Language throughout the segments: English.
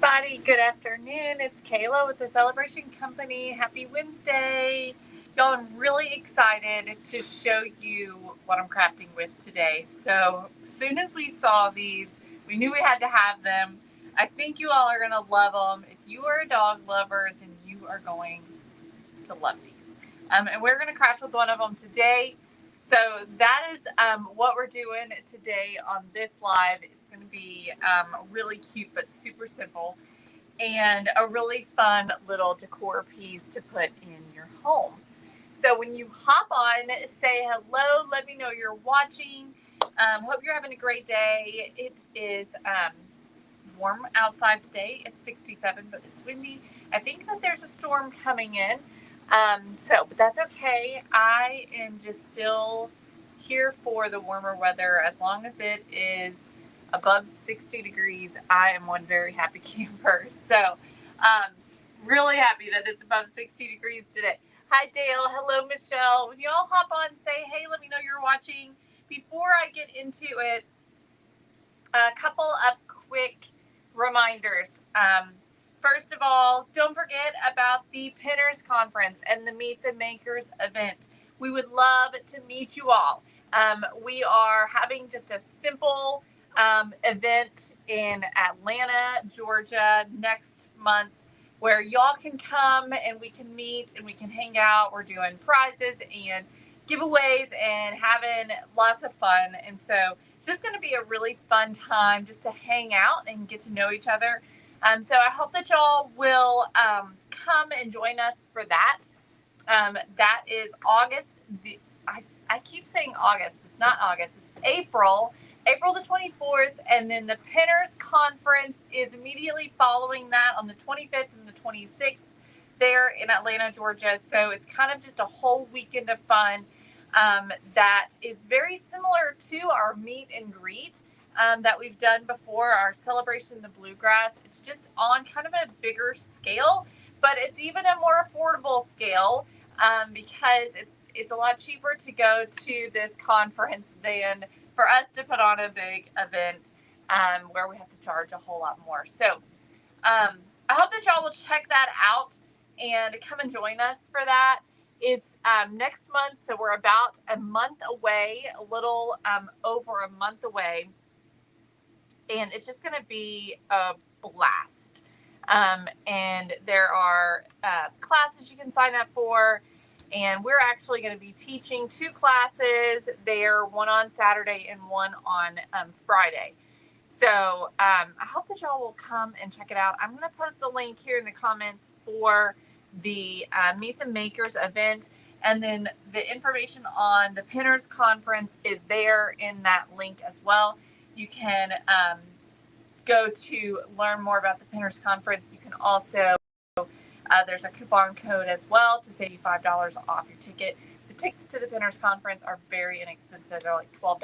everybody. Good afternoon. It's Kayla with the Celebration Company. Happy Wednesday. Y'all, I'm really excited to show you what I'm crafting with today. So, as soon as we saw these, we knew we had to have them. I think you all are going to love them. If you are a dog lover, then you are going to love these. And we're going to craft with one of them today. So that is what we're doing today on this live. It's going to be really cute but super simple and a really fun little decor piece to put in your home. So when you hop on, say hello, let me know you're watching. Hope you're having a great day. It is warm outside today. It's 67, but it's windy. I think that there's a storm coming in. But that's okay. I am just still here for the warmer weather. As long as it is above 60 degrees, I am one very happy camper. Really happy that it's above 60 degrees today. Hi, Dale. Hello, Michelle. When you all hop on, say, hey, let me know you're watching. Before I get into it, a couple of quick reminders. First of all, don't forget about the Pinners Conference and the Meet the Makers event. We would love to meet you all. We are having just a simple event in Atlanta, Georgia next month where y'all can come and we can meet and we can hang out. We're doing prizes and giveaways and having lots of fun. And so it's just going to be a really fun time just to hang out and get to know each other. So I hope that y'all will come and join us for that. That is August. I keep saying August. It's not August. It's April the 24th. And then the Pinners Conference is immediately following that on the 25th and the 26th there in Atlanta, Georgia. So it's kind of just a whole weekend of fun that is very similar to our meet and greet that we've done before, our Celebration in the Bluegrass. It's just on kind of a bigger scale, but it's even a more affordable scale because it's a lot cheaper to go to this conference than for us to put on a big event where we have to charge a whole lot more. So I hope that y'all will check that out and come and join us for that. It's next month, so we're about a month away, a little over a month away. And it's just going to be a blast. And there are classes you can sign up for. And we're actually going to be teaching 2 classes there, one on Saturday and one on Friday. So I hope that y'all will come and check it out. I'm going to post the link here in the comments for the Meet the Makers event. And then the information on the Pinners Conference is there in that link as well. You can go to learn more about the Pinners Conference. You can also, there's a coupon code as well to save you $5 off your ticket. The tickets to the Pinners Conference are very inexpensive. They're like $12.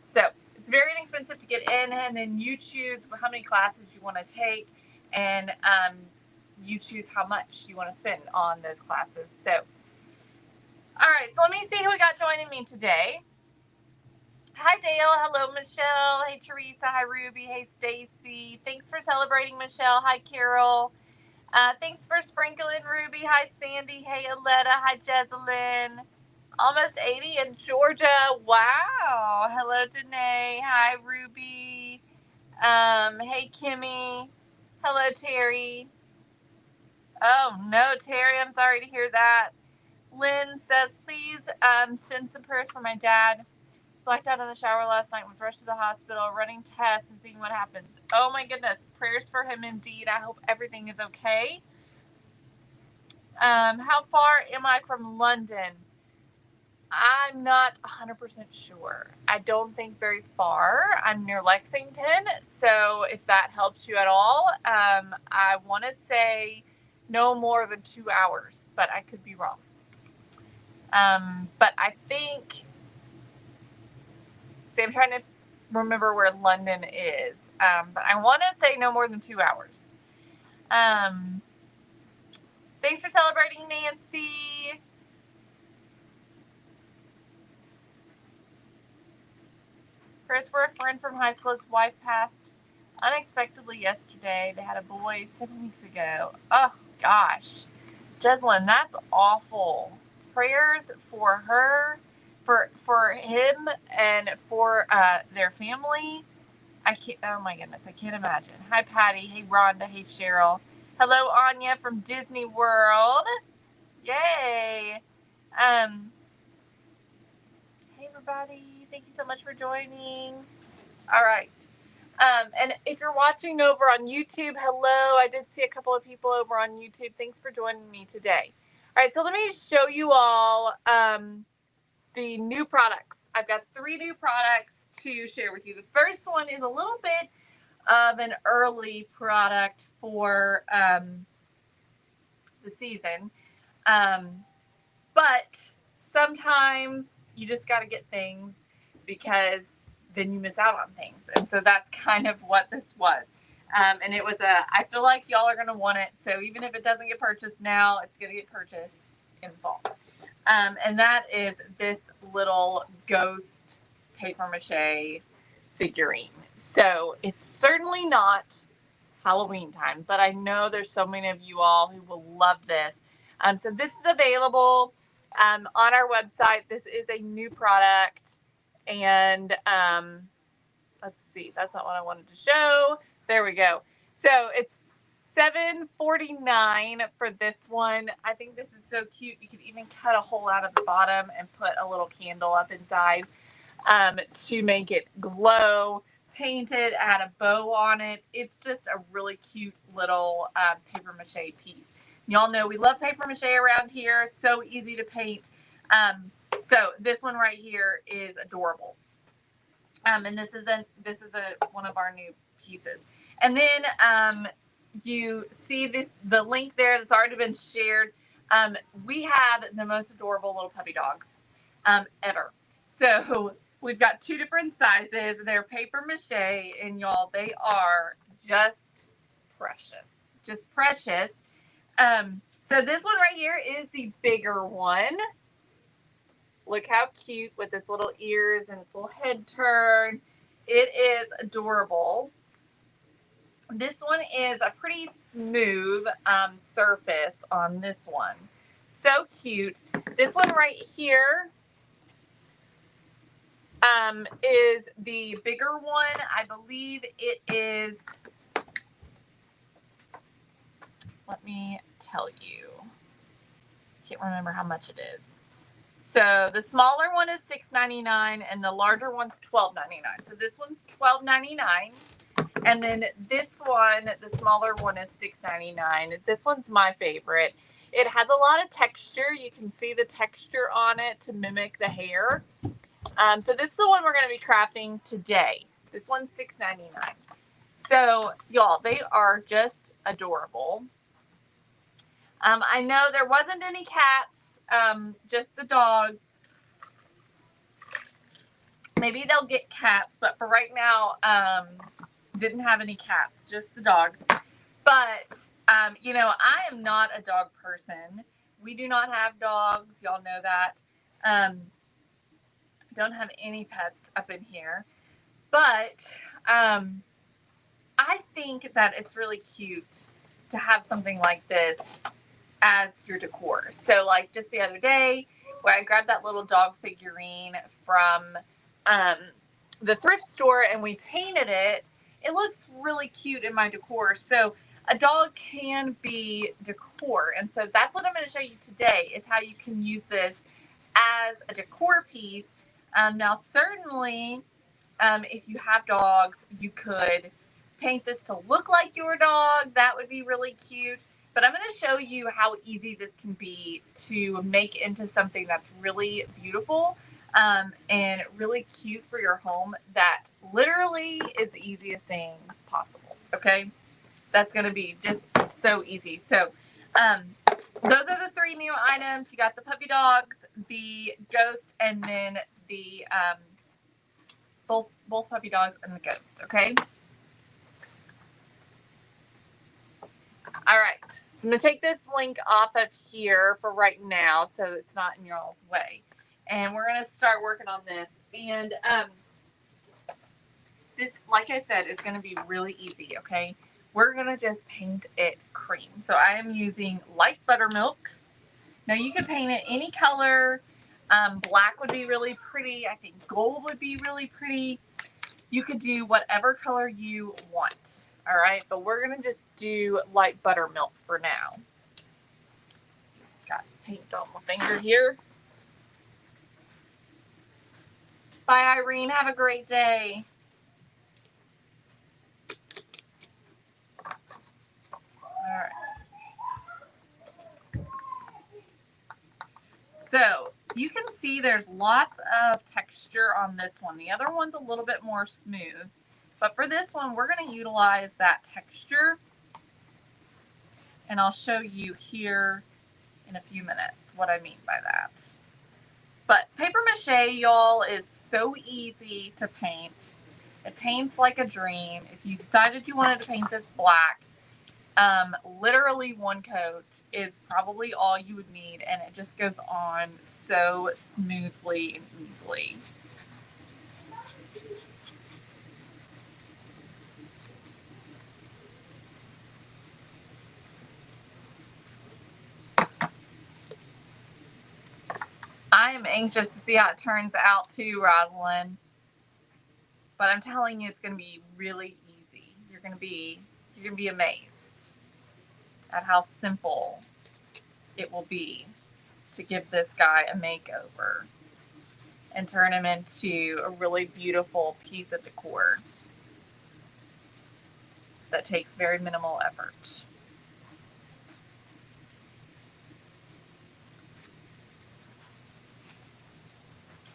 So it's very inexpensive to get in, and then you choose how many classes you want to take, and you choose how much you want to spend on those classes. So, all right, so let me see who we got joining me today. Hi, Dale. Hello, Michelle. Hey, Teresa. Hi, Ruby. Hey, Stacy. Thanks for celebrating, Michelle. Hi, Carol. Thanks for sprinkling, Ruby. Hi, Sandy. Hey, Aletta. Hi, Jezelyn. Almost 80 in Georgia. Wow. Hello, Danae. Hi, Ruby. Hey, Kimmy. Hello, Terry. Oh, no, Terry. I'm sorry to hear that. Lynn says, please send some prayers for my dad. Blacked out in the shower last night, was rushed to the hospital, running tests and seeing what happens. Oh my goodness. Prayers for him indeed. I hope everything is okay. How far am I from London? I'm not 100% sure. I don't think very far. I'm near Lexington. So if that helps you at all, I want to say no more than 2 hours, but I could be wrong. But I think... See, I'm trying to remember where London is. But I want to say no more than 2 hours. Thanks for celebrating, Nancy. Chris, for a friend from high school, his wife passed unexpectedly yesterday. They had a boy 7 weeks ago. Oh, gosh. Jeslyn, that's awful. Prayers for her, for him, and for their family. I can't, oh my goodness, I can't imagine. Hi, Patty. Hey, Rhonda. Hey, Cheryl. Hello, Anya from Disney World. Yay. Hey, everybody. Thank you so much for joining. All right. And if you're watching over on YouTube, hello. I did see a couple of people over on YouTube. Thanks for joining me today. All right, so let me show you all the new products. I've got 3 new products to share with you. The first one is a little bit of an early product for the season. But sometimes you just got to get things because then you miss out on things. And so that's kind of what this was. And it was I feel like y'all are going to want it. So even if it doesn't get purchased now, it's going to get purchased in fall. And that is this little ghost paper mache figurine. So it's certainly not Halloween time, but I know there's so many of you all who will love this. So this is available on our website. This is a new product, and let's see, that's not what I wanted to show. There we go. So it's $7.49 for this one. I think this is so cute. You could even cut a hole out of the bottom and put a little candle up inside to make it glow. Painted, add a bow on it. It's just a really cute little paper mache piece. Y'all know we love paper mache around here. So easy to paint. So this one right here is adorable. And this is one of our new pieces. And then you see the link there that's already been shared. We have the most adorable little puppy dogs ever. So we've got 2 different sizes. They're paper mache, and y'all, they are just precious. Just precious. So this one right here is the bigger one. Look how cute with its little ears and its little head turn. It is adorable. This one is a pretty smooth surface on this one. So cute. This one right here is the bigger one. I believe it is, let me tell you. Can't remember how much it is. So the smaller one is $6.99 and the larger one's $12.99. So this one's $12.99. And then this one, the smaller one, is $6.99. This one's my favorite. It has a lot of texture. You can see the texture on it to mimic the hair. So this is the one we're going to be crafting today. This one's $6.99. So y'all, they are just adorable. I know there wasn't any cats, just the dogs. Maybe they'll get cats, but for right now, didn't have any cats, just the dogs. But, you know, I am not a dog person. We do not have dogs. Y'all know that. Don't have any pets up in here. But I think that it's really cute to have something like this as your decor. So, like, just the other day, where I grabbed that little dog figurine from the thrift store and we painted it, it looks really cute in my decor. So a dog can be decor. And so that's what I'm going to show you today, is how you can use this as a decor piece. Now, certainly, if you have dogs, you could paint this to look like your dog. That would be really cute. But I'm going to show you how easy this can be to make into something that's really beautiful and really cute for your home. That literally is the easiest thing possible. Okay, that's going to be just so easy. So those are the 3 new items. You got the puppy dogs, the ghost, and then the both puppy dogs and the ghost. Okay. All right, so I'm going to take this link off of here for right now so it's not in y'all's way. And we're going to start working on this. And this, like I said, is going to be really easy, okay? We're going to just paint it cream. So I am using light buttermilk. Now you can paint it any color. Black would be really pretty. I think gold would be really pretty. You could do whatever color you want, all right? But we're going to just do light buttermilk for now. Just got paint on my finger here. Bye, Irene. Have a great day. All right. So you can see there's lots of texture on this one. The other one's a little bit more smooth. But for this one, we're going to utilize that texture. And I'll show you here in a few minutes what I mean by that. But paper mache, y'all, is so easy to paint. It paints like a dream. If you decided you wanted to paint this black, literally one coat is probably all you would need, and it just goes on so smoothly and easily. I am anxious to see how it turns out too, Rosalind. But I'm telling you, it's going to be really easy. You're going to be amazed at how simple it will be to give this guy a makeover and turn him into a really beautiful piece of decor that takes very minimal effort.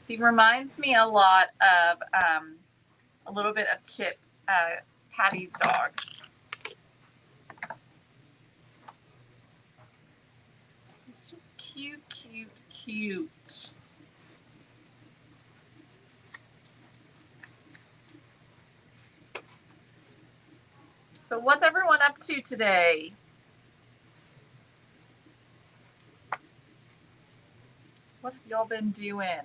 He reminds me a lot of a little bit of Chip, Patty's dog. He's just cute, cute, cute. So what's everyone up to today? What have y'all been doing?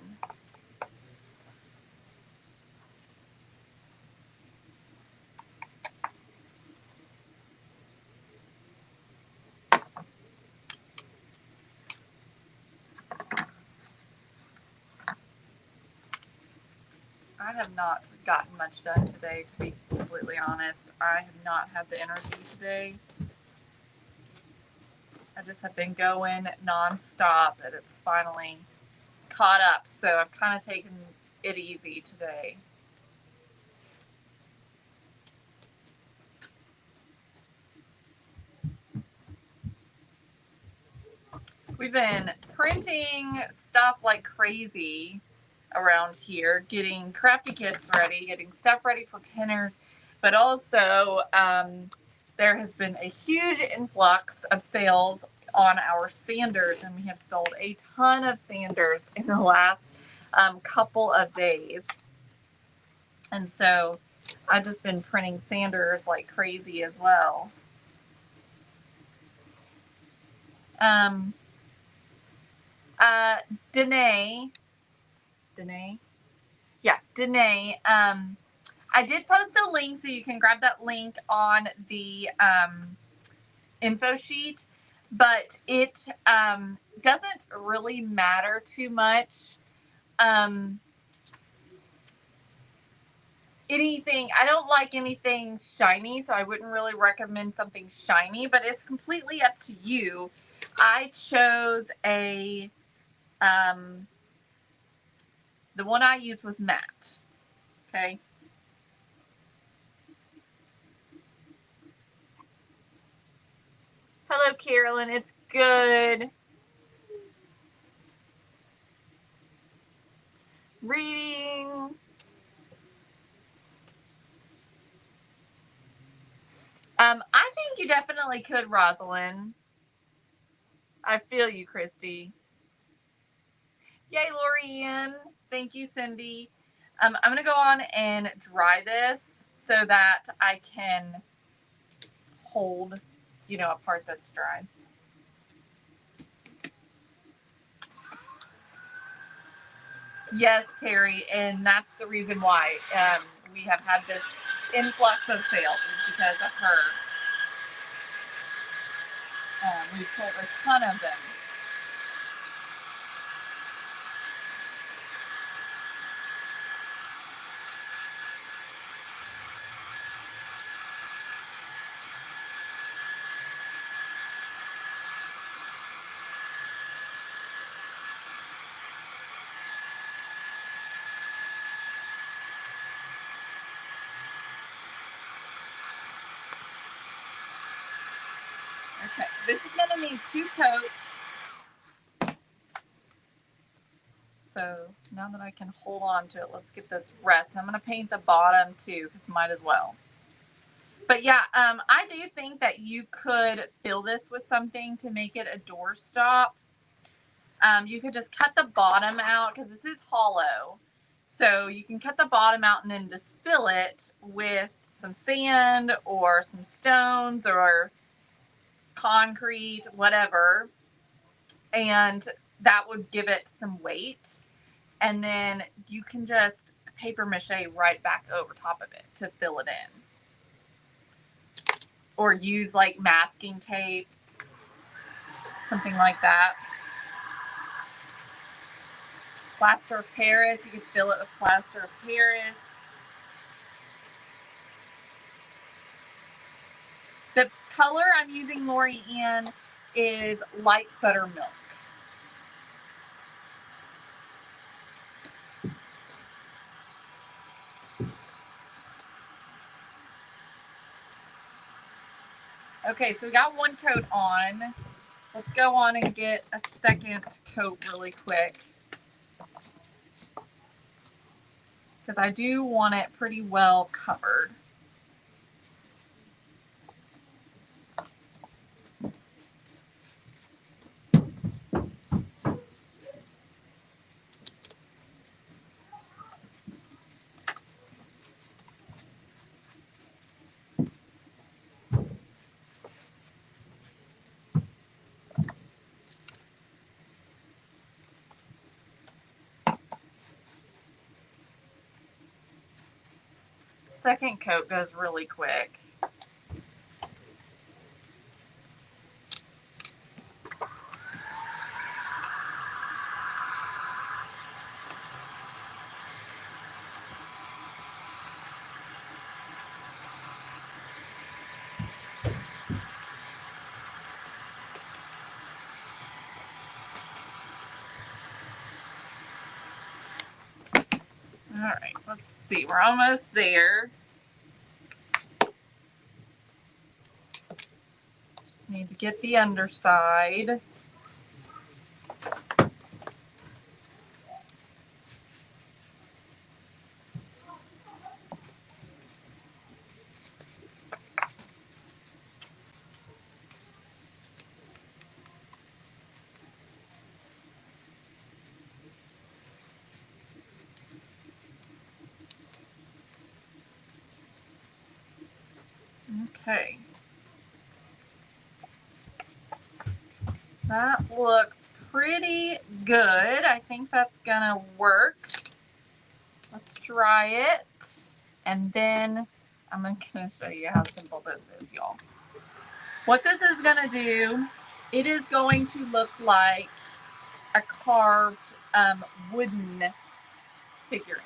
I have not gotten much done today, to be completely honest. I have not had the energy today. I just have been going nonstop, and it's finally caught up. So I've kind of taken it easy today. We've been printing stuff like crazy around here, getting crafty kits ready, getting stuff ready for pinners, but also there has been a huge influx of sales on our sanders, and we have sold a ton of sanders in the last couple of days. And so I've just been printing sanders like crazy as well. Danae. Yeah, Danae. I did post a link, so you can grab that link on the info sheet, but it doesn't really matter too much. I don't like anything shiny, so I wouldn't really recommend something shiny, but it's completely up to you. I chose a the one I used was matte. Okay. Hello, Carolyn. It's good. Reading. I think you definitely could, Rosalind. I feel you, Christy. Yay, Lorianne. Thank you, Cindy. I'm going to go on and dry this so that I can hold, a part that's dry. Yes, Terry, and that's the reason why. we have had this influx of sales is because of her. We've sold a ton of them. Okay, this is going to need 2 coats. So now that I can hold on to it, let's get this rest. I'm going to paint the bottom too, because might as well. But yeah, I do think that you could fill this with something to make it a doorstop. You could just cut the bottom out because this is hollow. So you can cut the bottom out and then just fill it with some sand or some stones or concrete, whatever. And that would give it some weight. And then you can just paper mache right back over top of it to fill it in. Or use like masking tape, something like that. Plaster of Paris, you could fill it with plaster of Paris. The color I'm using, Lori Ann, is light buttermilk. Okay, so we got 1 coat on. Let's go on and get a 2nd coat really quick. Because I do want it pretty well covered. Second coat goes really quick. All right, let's see. We're almost there. Just need to get the underside. Okay. That looks pretty good. I think that's gonna work. Let's try it. And then I'm gonna show you how simple this is, y'all. What this is gonna do, it is going to look like a carved wooden figurine.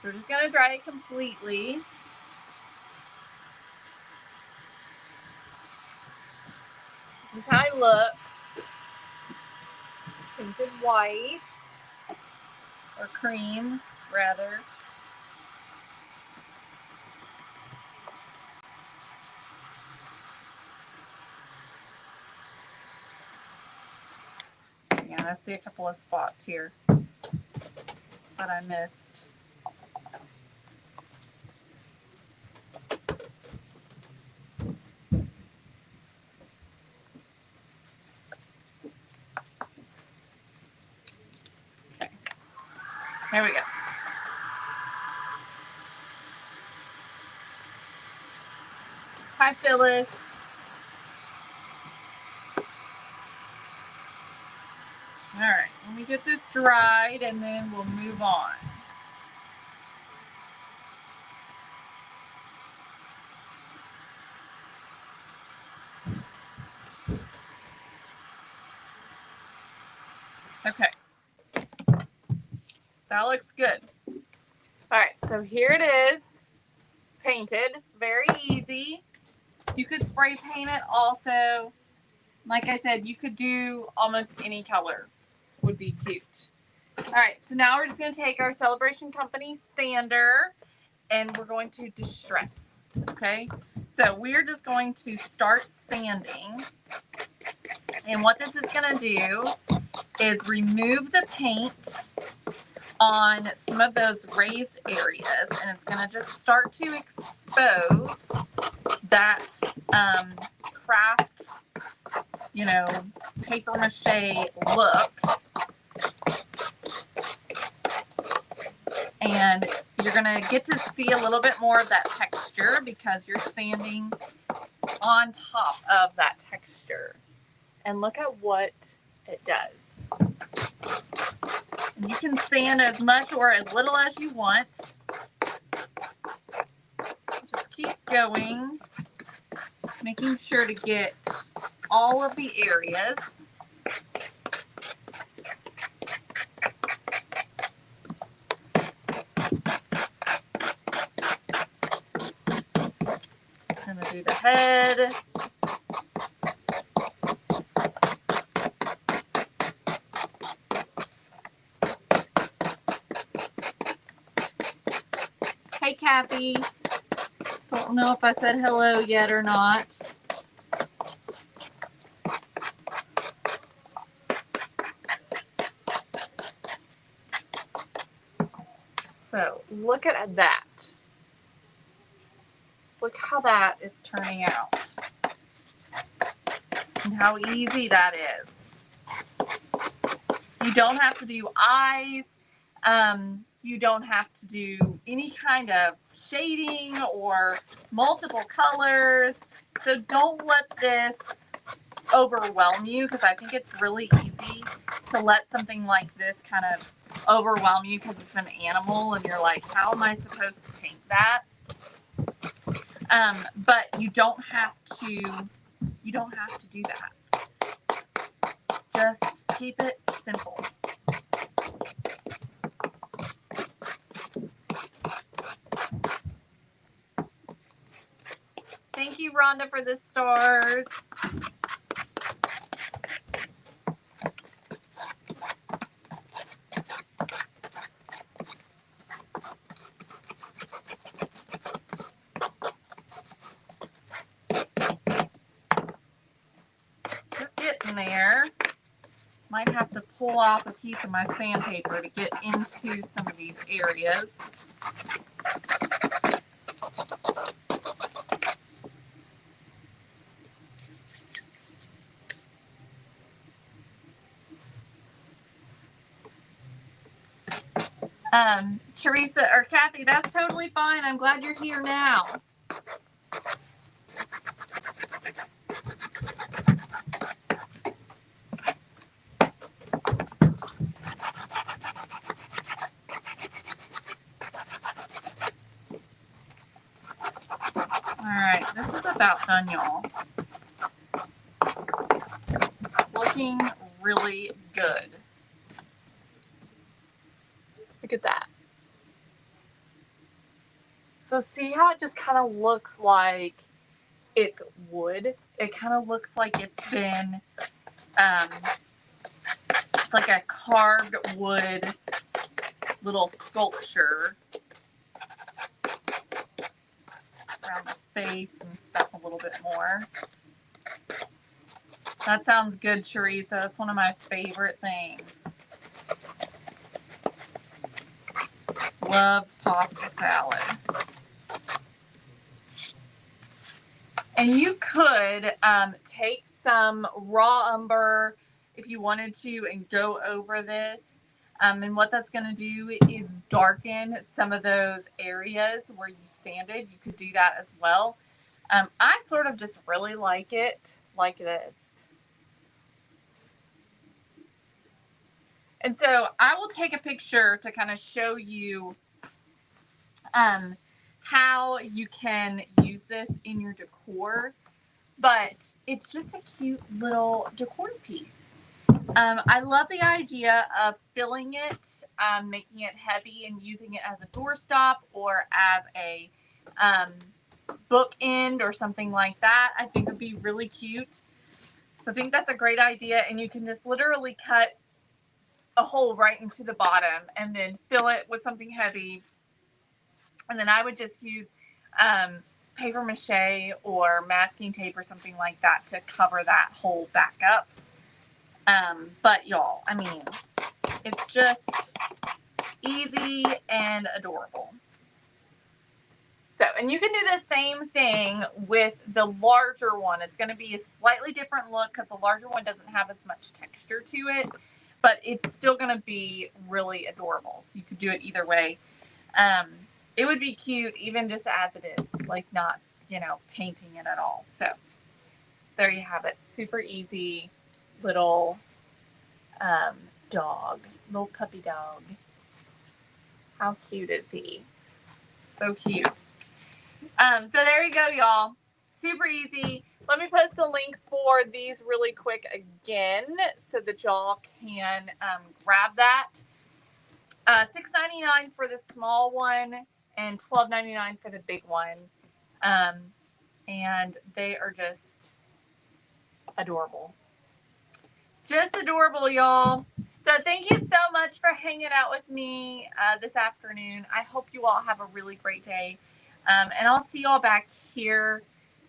So we're just gonna dry it completely. This is how it looks. Painted white, or cream, rather. Yeah, I see a couple of spots here that I missed. Okay, there we go. Hi, Phyllis. All right, let me get this dried and then we'll move on. Okay, that looks good. All right, so here it is, painted, very easy. You could spray paint it also. Like I said, you could do almost any color, would be cute. All right, so now we're just gonna take our Celebration Company sander and we're going to distress, okay? So we're just going to start sanding. And what this is gonna do is remove the paint on some of those raised areas, and it's gonna just start to expose that craft, you know, paper mache look. And you're gonna get to see a little bit more of that texture because you're sanding on top of that texture. And look at what it does. And you can sand as much or as little as you want. Just keep going, making sure to get all of the areas. I'm gonna do the head. Hey, Kathy. Don't know if I said hello yet or not. So look at that. Look how that is turning out. And how easy that is. You don't have to do eyes. You don't have to do any kind of shading or multiple colors. So don't let this overwhelm you, because I think it's really easy to let something like this kind of overwhelm you because it's an animal and you're like, how am I supposed to paint that? But you don't have to do that. Just keep it simple. Thank you, Rhonda, for the stars. We're getting there. Might have to pull off a piece of my sandpaper to get into some of these areas. Teresa or Kathy, that's totally fine. I'm glad you're here now. All right, this is about done, y'all. It's looking really good. Look at that. So see how it just kind of looks like it's wood? It kind of looks like it's been, it's like a carved wood little sculpture around the face and stuff a little bit more. That sounds good, Teresa. That's one of my favorite things. Love pasta salad. And you could take some raw umber if you wanted to and go over this. And what that's going to do is darken some of those areas where you sanded. You could do that as well. I sort of just really like it like this. And so I will take a picture to kind of show you how you can use this in your decor, but it's just a cute little decor piece. I love the idea of filling it, making it heavy and using it as a doorstop or as a bookend or something like that. I think would be really cute. So I think that's a great idea, and you can just literally cut a hole right into the bottom and then fill it with something heavy. And then I would just use paper mache or masking tape or something like that to cover that hole back up. But y'all, I mean, it's just easy and adorable. So, and you can do the same thing with the larger one. It's going to be a slightly different look because the larger one doesn't have as much texture to it, but it's still going to be really adorable. So you could do it either way. It would be cute even just as it is, like not, painting it at all. So there you have it. Super easy little dog, little puppy dog. How cute is he? So cute. So there you go, y'all. Super easy. Let me post the link for these really quick again so that y'all can grab that. $6.99 for the small one and $12.99 for the big one. And they are just adorable. Just adorable, y'all. So thank you so much for hanging out with me this afternoon. I hope you all have a really great day. And I'll see you all back here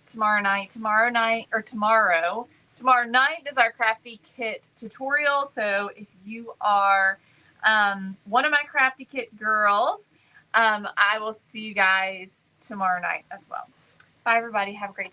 tomorrow night. Tomorrow night is our Crafty Kit tutorial. So if you are one of my Crafty Kit girls, I will see you guys tomorrow night as well. Bye, everybody. Have a great day.